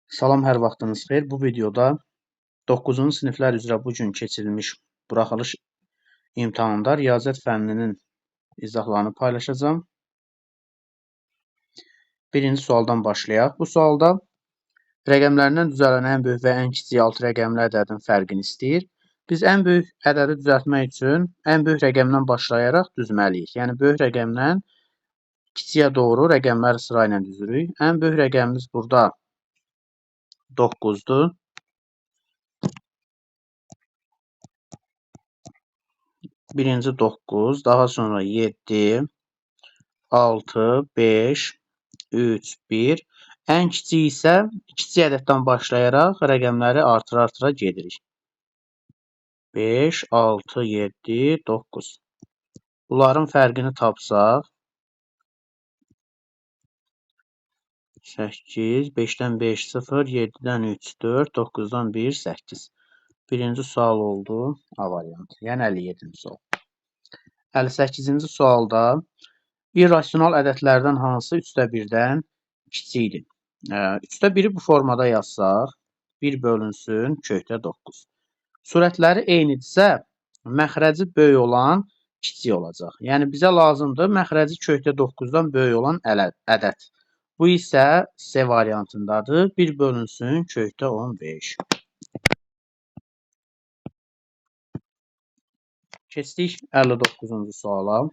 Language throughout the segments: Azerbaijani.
Salam, hər vaxtınız xeyir. Bu videoda 9-cu siniflər üzrə bu gün keçirilmiş buraxılış imtahanında riyaziyyat fənninin izahlarını paylaşacağım. Birinci sualdan başlayaq. Bu sualda rəqəmlərindən düzələn ən böyük və ən kiçik 6 rəqəmli ədədin fərqini istəyir. Biz ən böyük ədədi düzəltmək üçün ən böyük rəqəmdən başlayaraq düzməliyik. Yəni, böyük rəqəmdən kiçiyə doğru rəqəmləri sırayla düzürük. Ən böyük rəqəmimiz burada 9-dur. Birinci 9, daha sonra 7, 6, 5, 3, 1. Ən kiçik isə kiçik ədəddən başlayaraq rəqəmləri artıra gedirik. 5, 6, 7, 9. Bunların fərqini tapsaq 8, 5-dən 5, 0, 7-dən 3, 4, 9-dan 1, 8. Birinci sual oldu A variantı, yəni 57-ci sual. 58-ci sualda irrasional ədədlərdən hansı 3/1-dən kiçikdir? 3/1-i bu formada yazsaq, 1 bölünsün kökdə 9. Surətləri eynidirsə, məxrəci böyük olan kiçik olacaq. Yəni, bizə lazımdır məxrəci kökdə 9-dan böyük olan ədəd. Bu isə C variantındadır. 1 bölünsün kökdə 15. Keçdik 59-cu suala.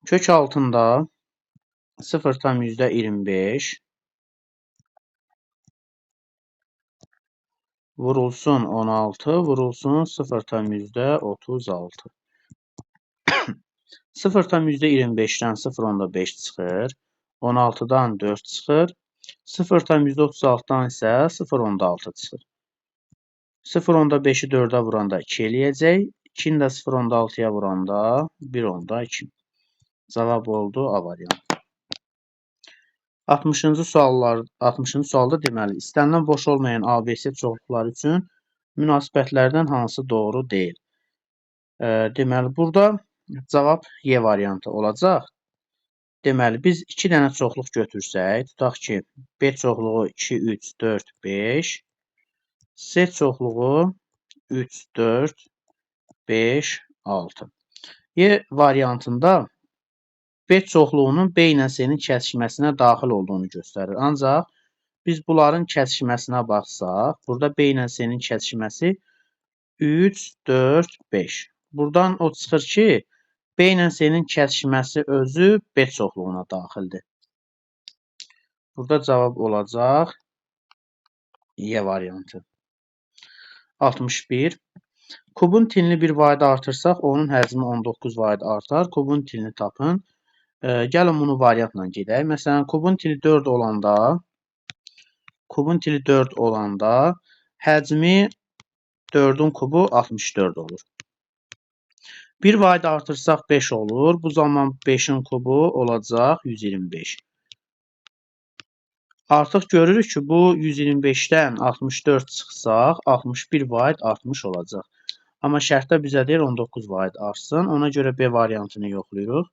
Kök altında 0,25 vurulsun 16, vurulsun 0,36. 0,25-dən 0,5 çıxır, 16-dan 4 çıxır, 0,36-dan isə 0,6 çıxır. 0,5-i 4-ə vuranda 2 eləyəcək, 2-ni də 0,6-ya vuranda 1,2. Cavab oldu A variantı. 60-cı sualda deməli, istənilən boş olmayan ABC çoxluqları üçün münasibətlərdən hansı doğru deyil? Deməli, burada cavab Y variantı olacaq. Deməli, biz 2 dənə çoxluq götürsək, tutaq ki, B çoxluğu 2, 3, 4, 5, C çoxluğu 3, 4, 5, 6. Y variantında B çoxluğunun B ilə C-nin kəsişməsinə daxil olduğunu göstərir. Ancaq biz bunların kəsişməsinə baxsaq, burada B ilə C-nin kəsişməsi 3, 4, 5. Buradan o çıxır ki, B ilə C-nin kəsişməsi özü B çoxluğuna daxildir. Burada cavab olacaq Y variantı. 61. Kubun tilini bir vahid artırsaq, onun həcmi 19 vahid artar. Kubun tilini tapın. Gəlin bunu variantla gedək. Məsələn, kubun tili 4 olanda həcmi 4-ün kubu 64 olur. Bir vahid artırsaq 5 olur. Bu zaman 5-in kubu olacaq 125. Artıq görürük ki, bu 125-dən 64 çıxsaq 61 vahid artmış olacaq. Amma şərtdə bizə deyir 19 vahid artsın. Ona görə B variantını yoxlayırıq.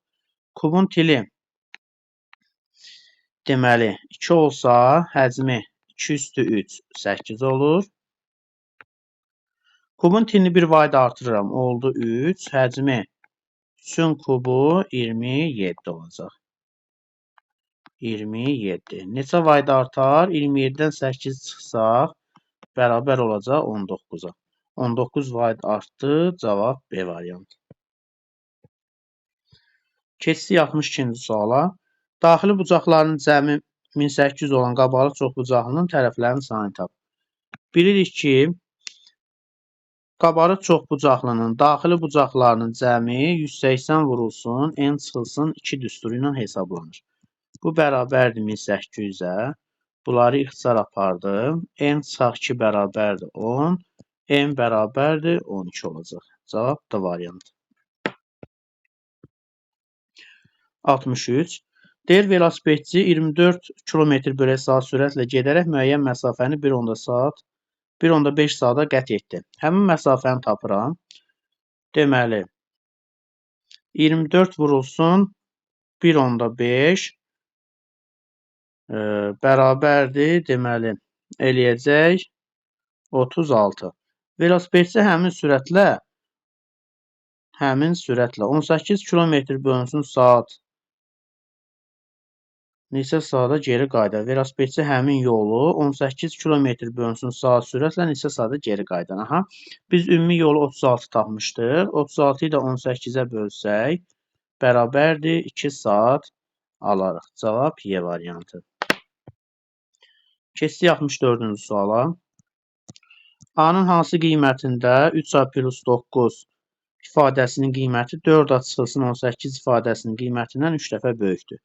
Kubun tili deməli 2 olsa həcmi 2 üstü 3 8 olur. Kubun tilini bir vahid artırıram. Oldu 3. Həcmi 3-ün kubu 27 olacaq. 27. Neçə vahid artar? 27-dən 8 çıxsaq bərabər olacaq 19-a. 19 vahid artdı. Cavab B variantı. Keçdik 62-ci suala. Daxili bucaqlarının cəmi 1800 olan qabarıq çoxbucaqlının tərəflərinin sayını tap. Bilirik ki, qabarıq çoxbucaqlının daxili bucaqlarının cəmi 180 vurulsun, n çıxılsın 2 düsturu ilə hesablanır. Bu bərabərdir 1800-ə. Bunları ixtisar apardım. N çıxaq 2 bərabərdir 10. N bərabərdir 12 olacaq. Cavab da variantı. 63. Deyir, velosipedçi 24 km/saat sürətlə gedərək müəyyən məsafəni 1,5 saata qət etdi. Həmin məsafəni tapıram. Deməli, 24 vurulsun 1/5 bərabərdir. Deməli, eləyəcək 36. Velosipedçi həmin sürətlə 18 km bölünsün saat neçə saata geri qayıdar? Velosipedçi həmin yolu 18 km bölünsün saat sürətlə neçə saata geri qayıdar? Aha. Biz ümumi yolu 36 tapmışdıq. 36-yı da 18-ə bölsək bərabərdir 2 saat alarıq. Cavab Y variantı. Keçdik 64-cü suala. A-nın hansı qiymətində 3A plus 9 ifadəsinin qiyməti 4A çıxılsın 18 ifadəsinin qiymətindən 3 dəfə böyükdür?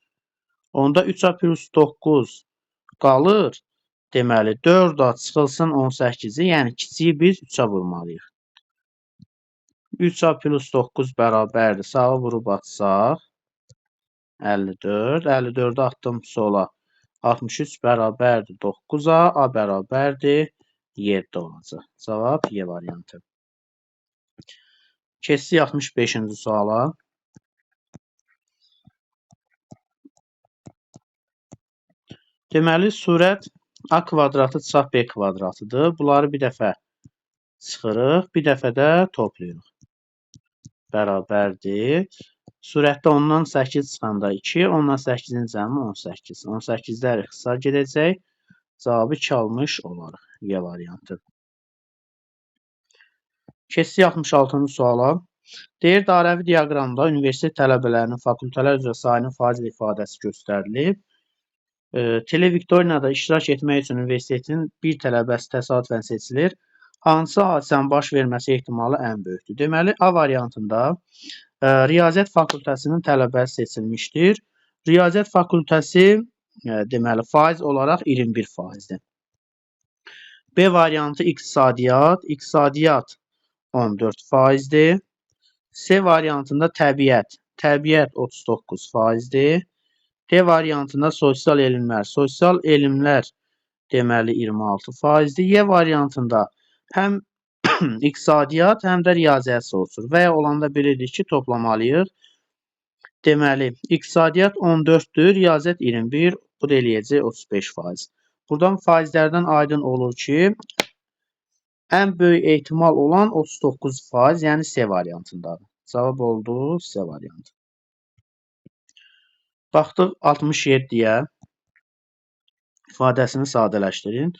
Onda 3A plus 9 qalır. Deməli, 4A çıxılsın 18-i, yəni kiçiyi biz 3-ə vurmalıyıq. 3A plus 9 bərabərdir. Sağı vurub atsaq 54. 54-ü atdım sola. 63 bərabərdir 9-a. A bərabərdir 7 olacaq. Cavab Y variantı. Keçdik 65-ci suala. Deməli, surət A kvadratı çıxaq B kvadratıdır. Bunları bir dəfə çıxırıq, bir dəfə də toplayırıq. Bərabərdir. Surətdə 10-dan 8 çıxanda 2, 10-dan 8-in cəmi 18. 18-lər ixtisar gedəcək. Cavabı 2 almış olarıq. Y variantı. Keçdik 66-cı suala. Deyir, dairəvi diaqramda universitet tələbələrinin fakültələr üzrə sayının faiz ifadəsi göstərilib. Televiktorinada iştirak etmək üçün universitetin bir tələbəsi təsadüfən seçilir. Hansı hadisənin baş verməsi ehtimalı ən böyükdür? Deməli, A variantında Riyaziyyat fakültəsinin tələbəsi seçilmişdir. Riyaziyyat fakültəsi deməli faiz olaraq 21%-dir. B variantı iqtisadiyyat 14%-dir. C variantında təbiət 39%-dir. D variantında sosial elmlər deməli 26%-dir. Y variantında həm iqtisadiyyat, həm də riyaziyyat soruşur. Və ya olanda bilirdik ki, toplamalıyıq. Deməli, iqtisadiyyat 14-dür, riyaziyyat 21, bu da eləyəcək 35%. Buradan faizlərdən aydın olur ki, ən böyük ehtimal olan 39%, yəni C variantındadır. Cavab oldu C variantı. Baxdıq 67-yə, ifadəsini sadələşdirin.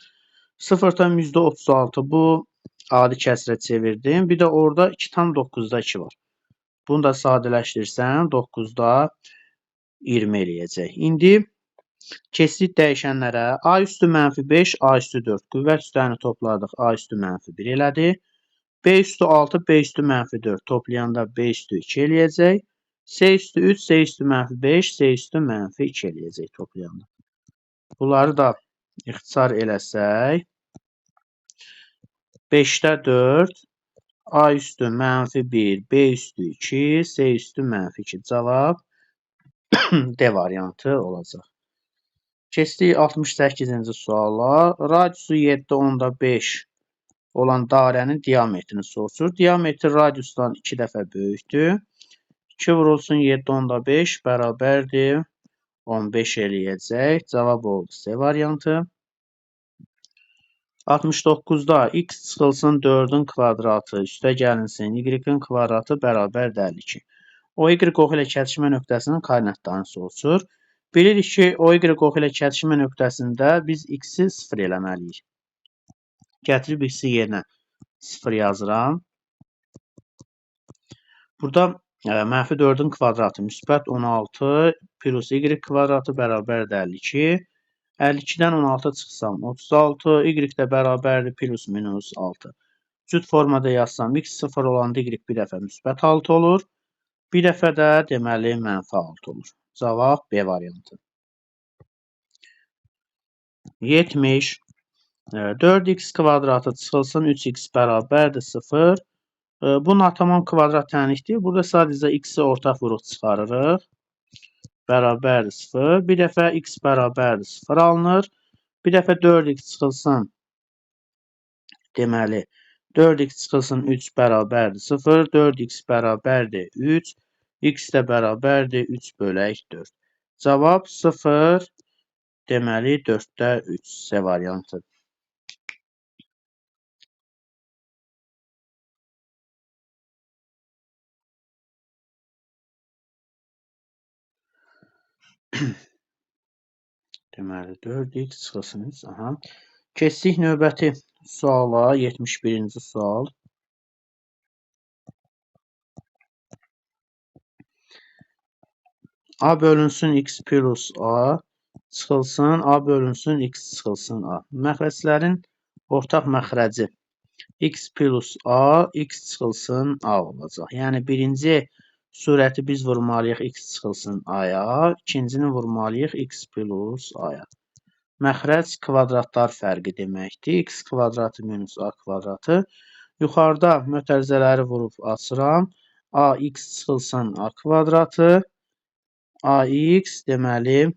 0,36 bu adi kəsrə çevirdim. Bir də orada 2,9-da 2 var. Bunu da sadələşdirsəm 9-da 20 eləyəcək. İndi keçdik dəyişənlərə. A üstü -5, A üstü 4. Qüvvət üstlərini topladıq. A üstü -1 elədi. B üstü 6, B üstü -4. Toplayanda B üstü 2 eləyəcək. C üstü 3, C üstü -5, C üstü -2 eləyəcək toplayanda. Bunları da ixtisar eləsək. 5-də 4, A üstü -1, B üstü 2, C üstü -2. Cavab D variantı olacaq. Keçdik 68-ci suala. Radiusu 7/5 olan dairənin diametrini soruşur. Diametr radiusdan 2 dəfə böyükdür. 2 vurulsun 7/5 bərabərdir 15 eləyəcək. Cavab oldu C variantı. 69-da x çıxılsın 4-ün kvadratı üstə gəlinsin y-in kvadratı bərabərdir 52. O y oxu ilə kəsişmə nöqtəsinin koordinatlarını soruşur. Bilirik ki, o y oxu ilə kəsişmə nöqtəsində biz x-i 0 eləməliyik. Gətirib x-i yerinə 0 yazıram. Burada -4-ün kvadratı müsbət 16 plus y kvadratı bərabərdir 52. 52-dən 16 çıxsam 36, y də bərabərdir plus minus 6. Cüt formada yazsam x 0 olanda y bir dəfə müsbət 6 olur. Bir dəfə də deməli -6 olur. Cavab B variantı. 70. 4x kvadratı çıxılsın 3x bərabərdir 0. Bu natamam kvadrat tənlikdir. Burada sadəcə x-i ortaq vuruq çıxarırıq. Bərabərdir 0. Bir dəfə x bərabərdir 0 alınır. Bir dəfə 4x çıxılsın. Deməli, 4x çıxılsın 3 bərabərdir 0. 4x bərabərdir 3. X də bərabərdir 3 bölək 4. Cavab 0, deməli 4-də 3 C variantı. Deməli 4x çıxılsın 3. Aha. Keçdik növbəti suala, 71-ci sual. A bölünsün x plus a çıxılsın, a bölünsün x çıxılsın a. Məxrəclərin ortaq məxrəci x plus a, x çıxılsın a olacaq. Yəni birinci surəti biz vurmalıyıq x çıxılsın a-ya, ikincini vurmalıyıq x plus a-ya. Məxrəc kvadratlar fərqi deməkdir. X kvadratı minus a kvadratı. Yuxarıda mötərizələri vurub açıram. Ax çıxılsın a kvadratı. Ax deməli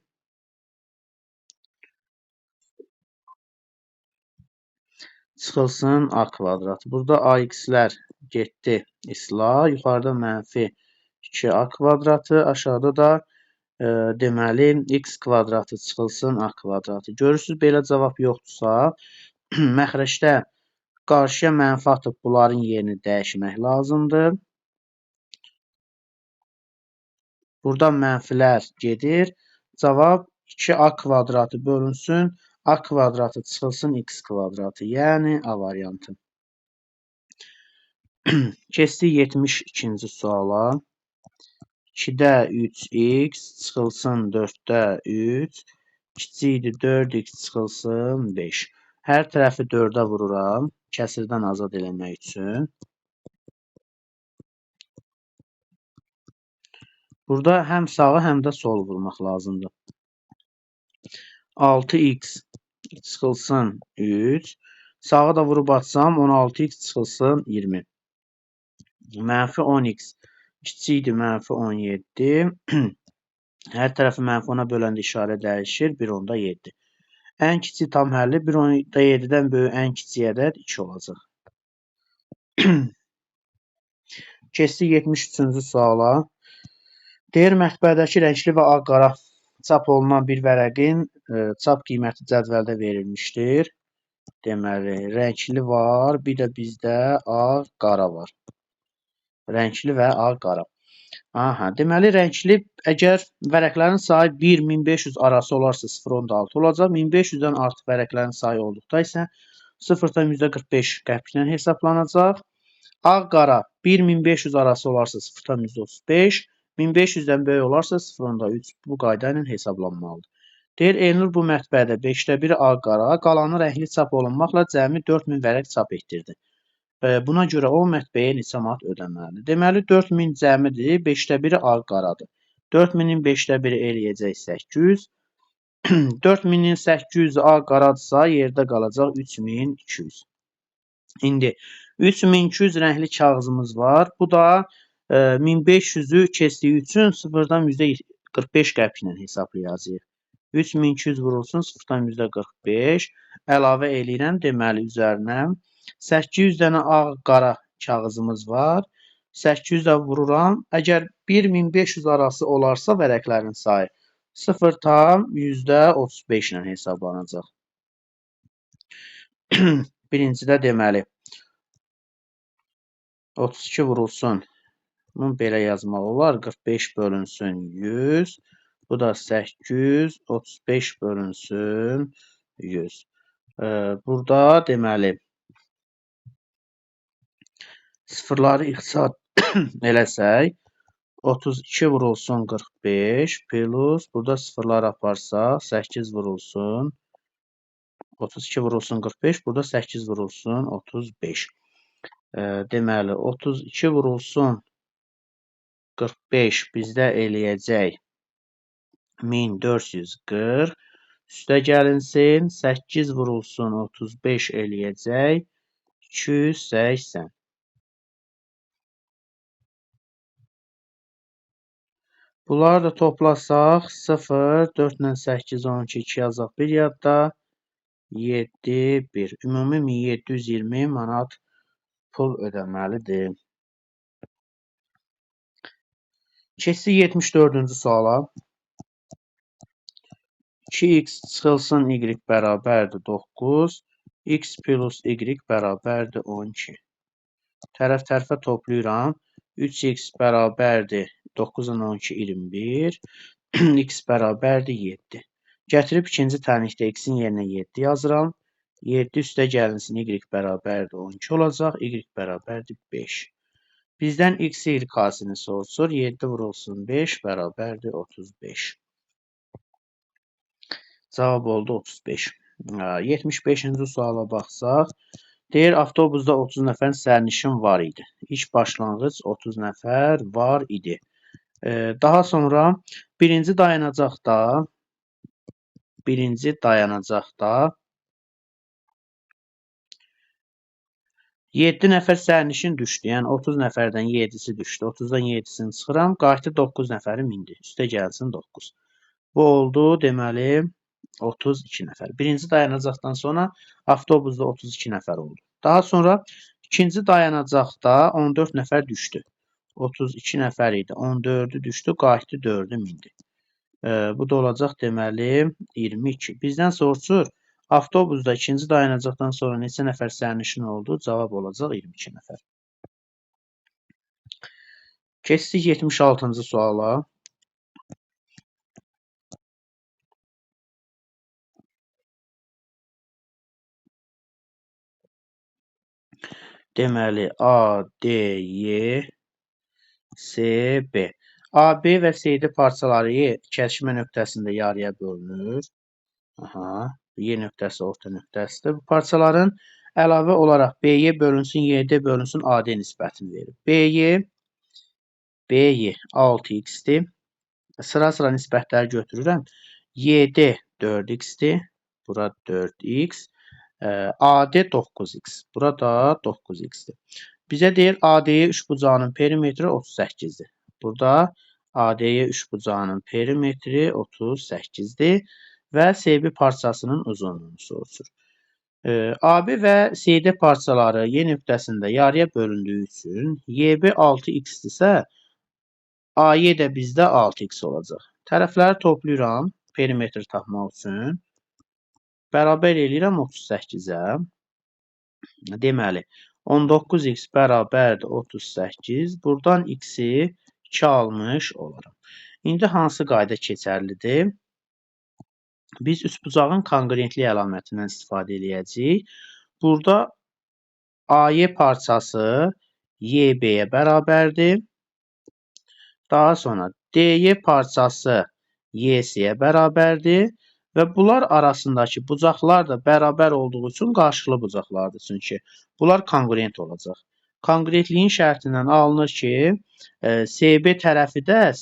çıxılsın a kvadratı. Burada ax-lər getdi isla. Yuxarıda mənfi 2a kvadratı. Aşağıda da deməli x kvadratı çıxılsın a kvadratı. Görürsünüz belə cavab yoxdursa, məxrəcdə qarşıya mənfi atıb bunların yerini dəyişmək lazımdır. Burada mənfilər gedir. Cavab 2a kvadratı bölünsün a kvadratı çıxılsın x kvadratı, yəni a variantı. Keçdik 72-ci suala. 2-də 3x çıxılsın 4-də 3 kiçikdir 4x çıxılsın 5. Hər tərəfi 4-ə vururam, kəsirdən azad eləmək üçün. Burada həm sağı, həm də solu vurmaq lazımdır. 6x çıxılsın 3. Sağı da vurub atsam 16x çıxılsın 20. Mənfi 10x kiçikdir mənfi 17. Hər tərəfi mənfi 10-a böləndə işarə dəyişir. 1/7. Ən kiçik tam həlli 1/7-dən böyük ən kiçik ədəd 2 olacaq. Keçdik 73-cü suala. Deyir, mətbəədəki rəngli və ağ-qara çap olunan bir vərəqin çap qiyməti cədvəldə verilmişdir. Deməli, rəngli var, bir də bizdə ağ-qara var. Rəngli və ağ-qara. Aha, deməli, rəngli əgər vərəqlərin sayı 1-1500 arası olarsa 0.6 olacaq. 1500-dən artıq vərəqlərin sayı olduqda isə 0.45 qəpiklə hesablanacaq. Ağ-qara 1-1500 arası olarsa 0.35, 1500-dən böyük olarsa 0.3 bu qayda ilə hesablanmalıdır. Deyir, Elnur bu mətbəədə 5-də 1 ağ-qara, qalanı rəngli çap olunmaqla cəmi 4000 vərəq çap etdirdi. Buna görə o mətbəyə neçə manat ödəməlidir? Deməli, 4000 cəmidir, 5-də 1 ağ-qaradır. 4000-in 5-də 1 eləyəcək 800. 4000-in 800 ağ-qaradırsa, yerdə qalacaq 3200. İndi 3200 rəngli kağızımız var. Bu da 1500-ü keçdiyi üçün 0-dan %45 qəpiklə hesablayacağıq. 3200 vurulsun 0.45 əlavə eləyirəm, deməli üzərinə 800 dənə ağ-qara kağızımız var. 800 də vururam. Əgər 1500 arası olarsa vərəqlərin sayı 0.35 ilə hesablanacaq. Birincidə deməli 32 vurulsun. Bunu belə yazmaq olar. 45 bölünsün 100. Bu da 800. 35 bölünsün 100. Burada deməli sıfırları ixtisar eləsək 32 vurulsun 45 plus burada sıfırlar aparsaq 8 vurulsun 32 vurulsun 45 burada 8 vurulsun 35. Deməli 32 vurulsun 45 bizdə eləyəcək 1440. Üstə gəlinsin 8 vurulsun 35 eləyəcək 280. Bunları da toplasaq 0, 4 ilə 8, 12, 2 yazaq bir yadda 7, 1. Ümumi 1720 manat pul ödəməlidir. Keçdik 74-cü suala. 2x çıxılsın y bərabərdir 9. X plus y bərabərdir 12. Tərəf-tərəfə toplayıram. 3x bərabərdir 9-un 12 21. X bərabərdir 7. Gətirib ikinci tənlikdə x-in yerinə 7 yazıram. 7 üstə gəlinsin y bərabərdir 12 olacaq. Y bərabərdir 5. Bizdən x, y hasini soruşur. 7 vurulsun 5 bərabərdir 35. Cavab oldu 35. 75-ci suala baxsaq. Deyir, avtobusda 30 nəfər sərnişin var idi. İlk başlanğıc 30 nəfər var idi. Daha sonra birinci dayanacaqda 7 nəfər sərnişin düşdü. Yəni 30 nəfərdən 7-si düşdü. 30-dan 7-sini çıxıram. Qayıtdı 9 nəfəri mindi. Üstə gəlsin 9. Bu oldu, deməli 32 nəfər. Birinci dayanacaqdan sonra avtobusda 32 nəfər oldu. Daha sonra ikinci dayanacaqda 14 nəfər düşdü. 32 nəfər idi. 14-ü düşdü, qayıtdı 4-ü mindi. Bu da olacaq deməli 22. Bizdən soruşur, avtobusda ikinci dayanacaqdan sonra neçə nəfər sərnişin oldu? Cavab olacaq 22 nəfər. Keçdik 76-cı suala. Deməli A, D, Y, C, B. A, B və C-D parçaları Y kəsişmə nöqtəsində yarıya bölünür. Y nöqtəsi orta nöqtəsidir. Bu parçaların əlavə olaraq B-Y bölünsün, Y-D bölünsün AD nisbətini verir. B-Y 6x-dir. Sıra-sıra nisbətləri götürürəm. Y-D 4x-dir. Bura 4x. AD 9x. Burada 9x-dir. Bizə deyir AD-yə üçbucağının perimetri 38-dir. Burada AD-yə üçbucağının perimetri 38-dir və CB parçasının uzunluğunu soruşur. AB və CD parçaları Y nöqtəsində yarıya bölündüyü üçün YB 6x-dirsə AY də bizdə 6x olacaq. Tərəfləri toplayıram perimetr tapmaq üçün. Bərabər eləyirəm 38-ə. Deməli, 19x bərabərdir 38. Buradan x-i 2 almış olaram. İndi hansı qayda keçərlidir? Biz üçbucağın konqruentli əlamətindən istifadə edəcəyik. Burada AY parçası YB-yə bərabərdir. Daha sonra DY parçası YC-yə bərabərdir. Və bunlar arasındakı bucaqlar da bərabər olduğu üçün qarşılıqlı bucaqlardır. Çünki bunlar konqruent olacaq. Konqruentliyin şərtindən alınır ki, CB tərəfi də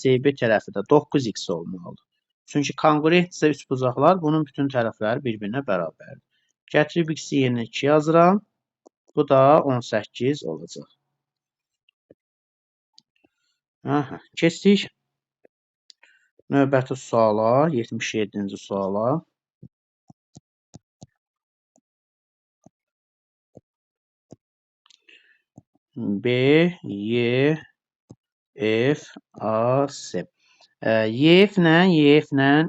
9x olmalıdır. Çünki konqruentsə üçbucaqlar bunun bütün tərəfləri bir-birinə bərabərdir. Gətirib x-i yerinə 2 yazıram. Bu da 18 olacaq. Keçdik növbəti suala, 77-ci suala. B, Y, F, A, C. YF-lə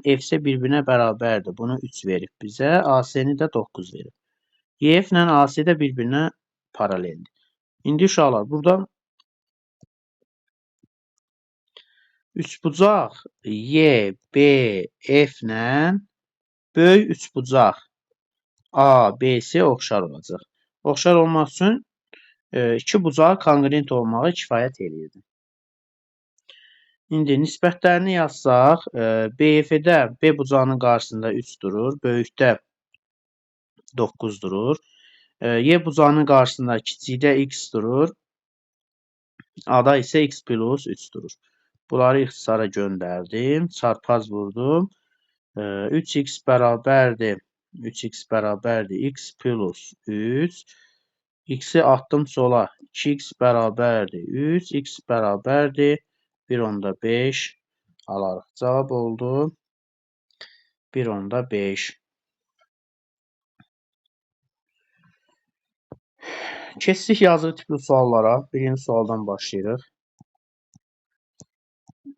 FC bir-birinə bərabərdir. Bunu 3 verib bizə. AC-ni də 9 verib. YF-lə AC də bir-birinə paraleldir. İndi uşaqlar, burada üçbucaq YBF-lə böyük üçbucaq ABC oxşar olacaq. Oxşar olmaq üçün iki bucağı konqruent olmağı kifayət eləyirdi. İndi nisbətlərini yazsaq, BF-də B bucağının qarşısında 3 durur, böyükdə 9 durur. Y bucağının qarşısında kiçikdə x durur, A-da isə x plus 3 durur. Bunları ixtisara göndərdim, çarpaz vurdum. 3x bərabərdir x plus 3. X-i atdım sola. 2x bərabərdir 3. X bərabərdir 1/5 alarıq. Cavab oldu 1/5. Keçdik yazılı tipli suallara. Birinci sualdan başlayırıq.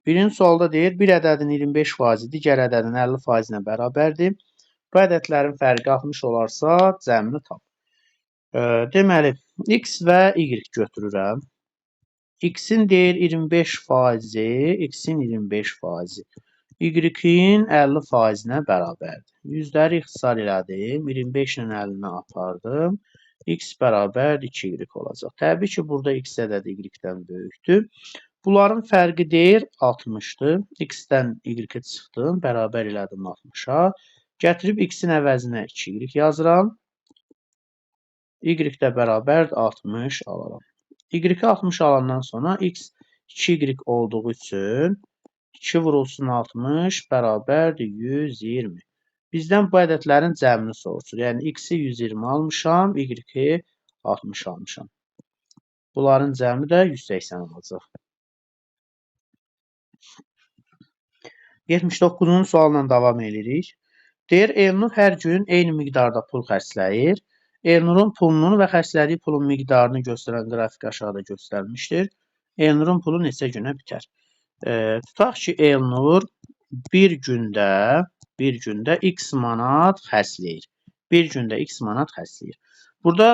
Birinci sualda deyir, bir ədədin 25%, digər ədədin 50%-nə bərabərdir. Bu ədədlərin fərqi 60 olarsa, cəmini tap. Deməli, x və y götürürəm. X-in deyir 25%, x-in 25%, y-in 50%-nə bərabərdir. Yüzləri ixtisar elədim, 25 ilə 50-ni apardım. X bərabər 2y olacaq. Təbii ki, burada x ədədi y-dən böyükdür. Bunların fərqi deyir 60-dır. X-dən y-i çıxdım, bərabər elədim 60-a. Gətirib x-in əvəzinə 2y yazıram. Y də bərabər 60 alaram. Y-i 60 alandan sonra x 2y olduğu üçün 2 vurulsun 60 bərabərdir 120. Bizdən bu ədədlərin cəmini soruşur. Yəni x-i 120 almışam, y-i 60 almışam. Bunların cəmi də 180 olacaq. 79-cu sualla davam edirik. Deyir, Elnur hər gün eyni miqdarda pul xərcləyir. Elnurun pulunun və xərclədiyi pulun miqdarını göstərən qrafik aşağıda göstərilmişdir. Elnurun pulu neçə günə bitər? Tutaq ki, Elnur bir gündə x manat xərcləyir. Bir gündə x manat xərcləyir. Burada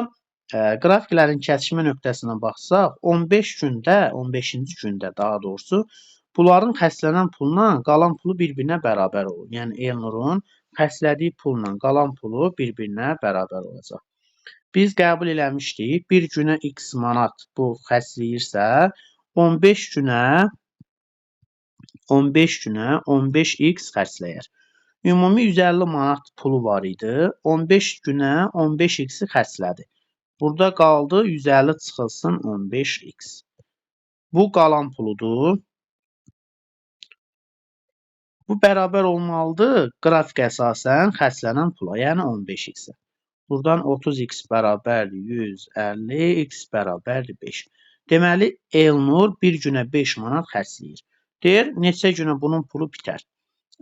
qrafiklərin kəsişmə nöqtəsinə baxsaq, 15-ci gündə daha doğrusu, bunların xərclənən pulla qalan pulu bir-birinə bərabər olur. Yəni, Elnurun xərclədiyi pulla qalan pulu bir-birinə bərabər olacaq. Biz qəbul eləmişdik, bir günə x manat bu xərcləyirsə, 15 günə 15x xərcləyər. Ümumi 150 manat pulu var idi, 15 günə 15x-i xərclədi. Burada qaldı 150 çıxılsın 15x. Bu qalan puludur. Bu bərabər olmalıdır qrafik əsasən xərclənən pula, yəni 15x-ə. Buradan 30x bərabərdir 150, x bərabərdir 5. Deməli, Elnur bir günə 5 manat xərcləyir. Deyir, neçə günə bunun pulu bitər?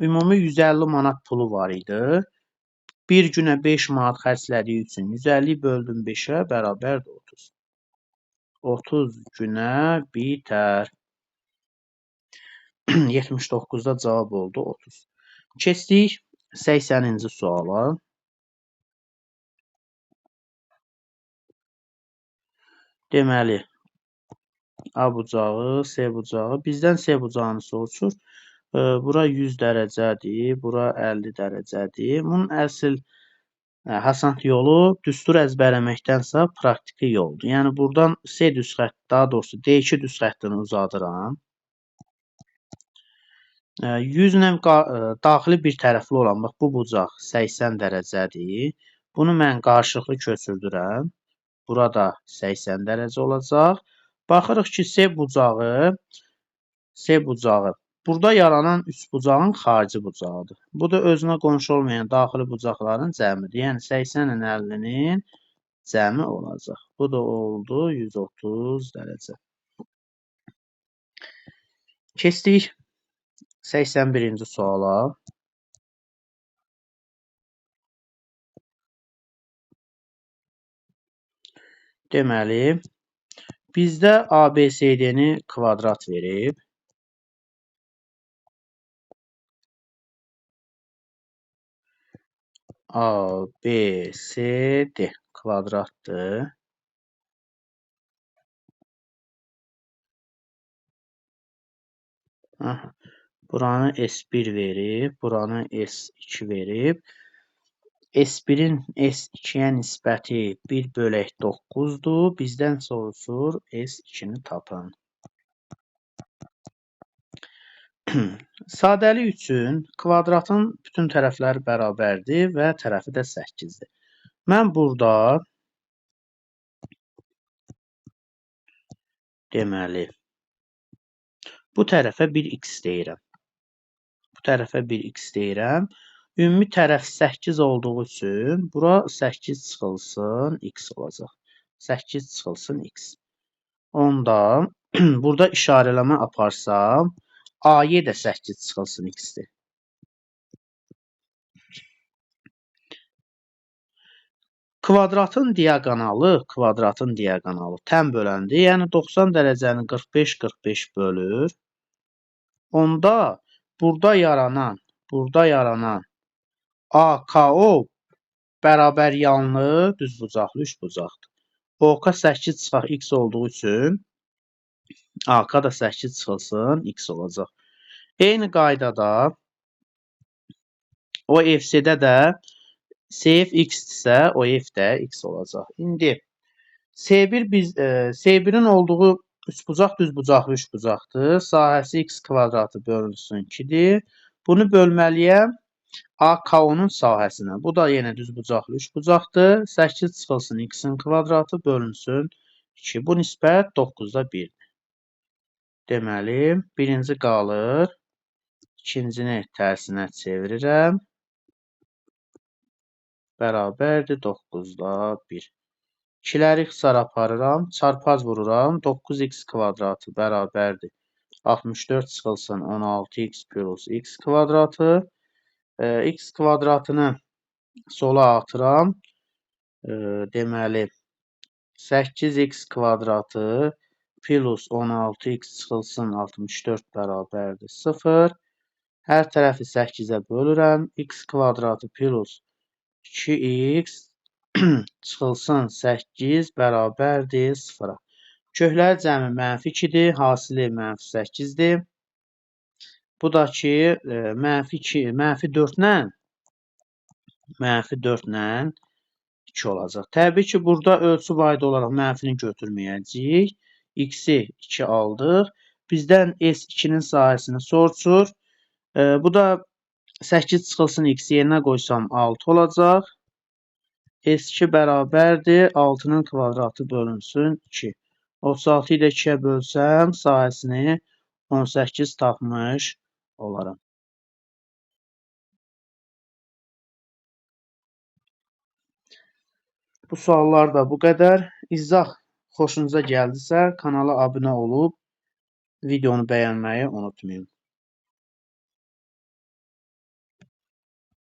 Ümumi 150 manat pulu var idi. Bir günə 5 manat xərclədiyi üçün 150 böldüm 5-ə bərabərdir 30. 30 günə bitər. 79-da cavab oldu 30. Keçdik 80-ci suala. Deməli, A bucağı, S bucağı. Bizdən S bucağını soruşur. Bura 100 dərəcədir, bura 50 dərəcədir. Bunun əsl hasant yolu düstur əzbərləməkdənsə praktiki yoldur. Yəni, buradan S düz xətt, daha doğrusu D2 düz xəttini uzadıram. 100 ilə daxili bir tərəfli olan, bax, bu bucaq 80 dərəcədir. Bunu mən qarşılıqlı köçürdürəm. Burada 80 dərəcə olacaq. Baxırıq ki, S bucağı burada yaranan üç bucağın xarici bucağıdır. Bu da özünə qonşu olmayan daxili bucaqların cəmidir. Yəni 80-in 50-nin cəmi olacaq. Bu da oldu 130 dərəcə. Keçdik 81-ci suala. Deməli, bizdə ABCD-ni kvadrat verib. ABCD kvadratdır. Buranı S1 verib, buranı S2 verib. S1-in S2-yə nisbəti 1/9-dur. Bizdən soruşur S2-ni tapın. Sadəlik üçün kvadratın bütün tərəfləri bərabərdir və tərəfi də 8-dir. Mən burada deməli bu tərəfə 1x deyirəm. Bu tərəfə 1x deyirəm. Ümumi tərəf 8 olduğu üçün bura 8 çıxılsın x olacaq. 8 çıxılsın x. Onda burada işarələmə aparsam A-yə də 8 çıxılsın x-dir. Kvadratın diaqonalı tən böləndir. Yəni 90 dərəcəni 45 bölür. onda burada yaranan AKO bərabər yanlı düzbucaqlı üçbucaqdır. OK 8 çıxaq x olduğu üçün AK da 8 çıxılsın x olacaq. Eyni qaydada o FC-də də CF x-dirsə, o F də x olacaq. İndi S1-in olduğu üçbucaq düzbucaqlı üçbucaqdır. Sahəsi x kvadratı bölünsün 2-dir. Bunu bölməliyəm AKO-nun sahəsinə. Bu da yenə düzbucaqlı üçbucaqdır. 8 çıxılsın x-in kvadratı bölünsün 2. Bu nisbət 9-da 1-dir. Deməli, birinci qalır. İkincini tərsinə çevirirəm. Bərabərdir 9-da 1. 2-ləri ixtisara aparıram. Çarpaz vururam. 9x kvadratı bərabərdir 64 çıxılsın 16x plus x kvadratı. X kvadratını sola atıram. Deməli, 8x kvadratı plus 16x çıxılsın 64 bərabərdir 0. Hər tərəfi 8-ə bölürəm. X kvadratı plus 2x çıxılsın 8 bərabərdir 0-a. Kökləri cəmi mənfi 2-dir. Hasili mənfi 8-dir. Bu da ki, mənfi 4 ilə 2 olacaq. Təbii ki, burada ölçü vahidi olaraq mənfini götürməyəcəyik. X-i 2 aldıq. Bizdən S2-nin sahəsini soruşur. Bu da 8 çıxılsın x yerinə qoysam 6 olacaq. S2 bərabərdir 6-nın kvadratı bölünsün 2. 36 ilə 2-yə bölsəm sahəsini 18 tapmış olaram. Bu suallar da bu qədər. İzah xoşunuza gəldisə kanala abunə olub videonu bəyənməyi unutmayın.